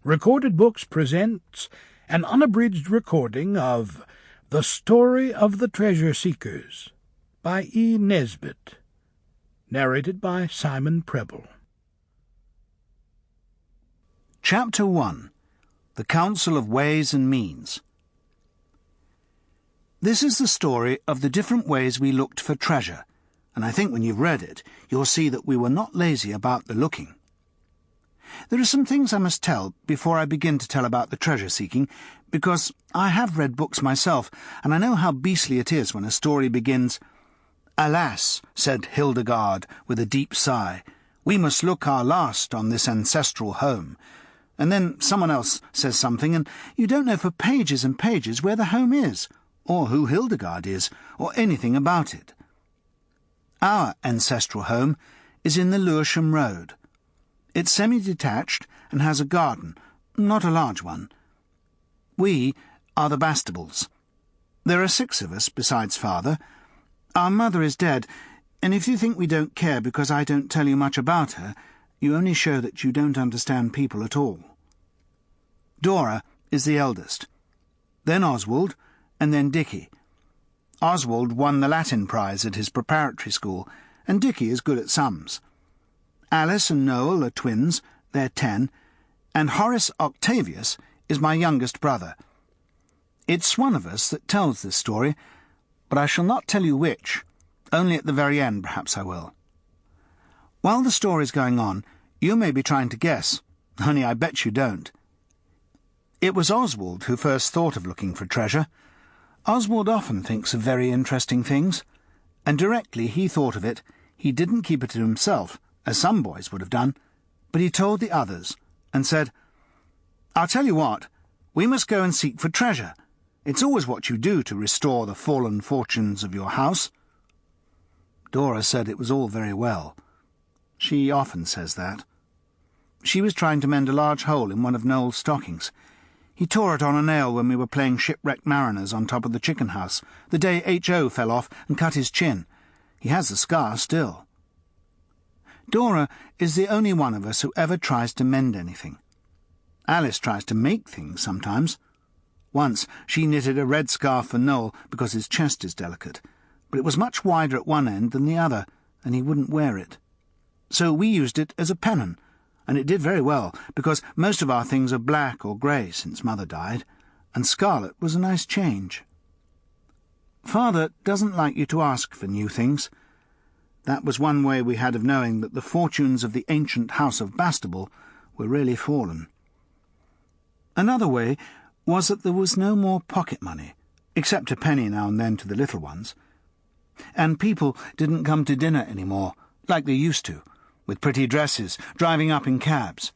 Recorded Books presents an unabridged recording of The Story of the Treasure Seekers by Edith Nesbit, narrated by Simon Prebble. Chapter 1. The Council of Ways and Means. This is the story of the different ways we looked for treasure, and I think when you've read it, you'll see that we were not lazy about the looking. There are some things I must tell before I begin to tell about the treasure-seeking, because I have read books myself, and I know how beastly it is when a story begins, "Alas," said Hildegard with a deep sigh, "we must look our last on this ancestral home." And then someone else says something, and you don't know for pages and pages where the home is, or who Hildegard is, or anything about it. Our ancestral home is in the Lewisham Road. It's semi-detached and has a garden, not a large one. We are the Bastables. There are 6 of us, besides Father. Our mother is dead, and if you think we don't care because I don't tell you much about her, you only show that you don't understand people at all. Dora is the eldest, then Oswald, and then Dicky. Oswald won the Latin prize at his preparatory school, and Dicky is good at sums. Alice and Noel are twins, they're 10, and Horace Octavius is my youngest brother. It's one of us that tells this story, but I shall not tell you which, only at the very end perhaps I will. While the story's going on, you may be trying to guess, only I bet you don't. It was Oswald who first thought of looking for treasure. Oswald often thinks of very interesting things, and directly he thought of it, he didn't keep it to himself, as some boys would have done, but he told the others, and said, "I'll tell you what, we must go and seek for treasure. It's always what you do to restore the fallen fortunes of your house." Dora said it was all very well. She often says that. She was trying to mend a large hole in one of Noel's stockings. He tore it on a nail when we were playing shipwrecked mariners on top of the chicken house, the day H.O. fell off and cut his chin. He has the scar still. Dora is the only one of us who ever tries to mend anything. Alice tries to make things sometimes. Once she knitted a red scarf for Noel because his chest is delicate, but it was much wider at one end than the other, and he wouldn't wear it. So we used it as a pennon, and it did very well, because most of our things are black or grey since Mother died, and scarlet was a nice change. Father doesn't like you to ask for new things. That was one way we had of knowing that the fortunes of the ancient house of Bastable were really fallen. Another way was that there was no more pocket money, except a penny now and then to the little ones. And people didn't come to dinner any more, like they used to, with pretty dresses, driving up in cabs.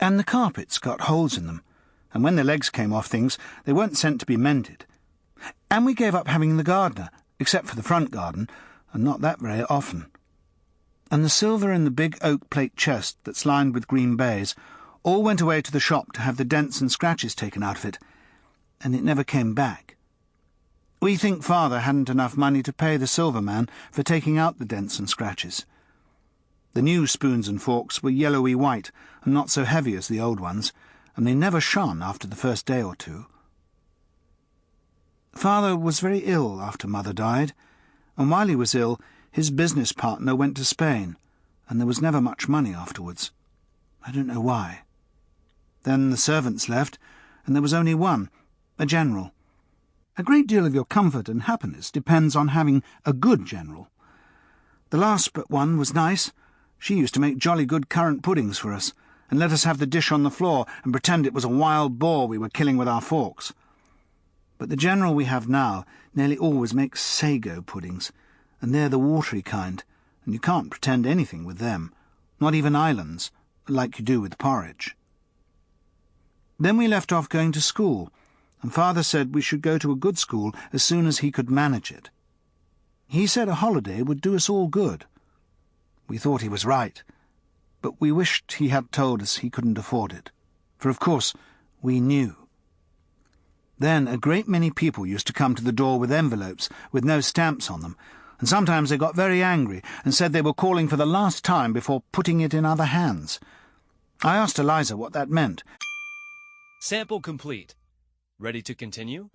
And the carpets got holes in them, and when the legs came off things, they weren't sent to be mended. And we gave up having the gardener, except for the front garden, and not that very often. And the silver in the big oak plate chest that's lined with green baize all went away to the shop to have the dents and scratches taken out of it, and it never came back. We think Father hadn't enough money to pay the silver man for taking out the dents and scratches. The new spoons and forks were yellowy white and not so heavy as the old ones, and they never shone after the first day or two. Father was very ill after Mother died, and while he was ill, his business partner went to Spain, and there was never much money afterwards. I don't know why. Then the servants left, and there was only one, a general. A great deal of your comfort and happiness depends on having a good general. The last but one was nice. She used to make jolly good currant puddings for us, and let us have the dish on the floor and pretend it was a wild boar we were killing with our forks. But the general we have now nearly always makes sago puddings, and they're the watery kind, and you can't pretend anything with them, not even islands, like you do with porridge. Then we left off going to school, and Father said we should go to a good school as soon as he could manage it. He said a holiday would do us all good. We thought he was right, but we wished he had told us he couldn't afford it, for of course we knew. Then a great many people used to come to the door with envelopes with no stamps on them, and sometimes they got very angry and said they were calling for the last time before putting it in other hands. I asked Eliza what that meant. Sample complete. Ready to continue?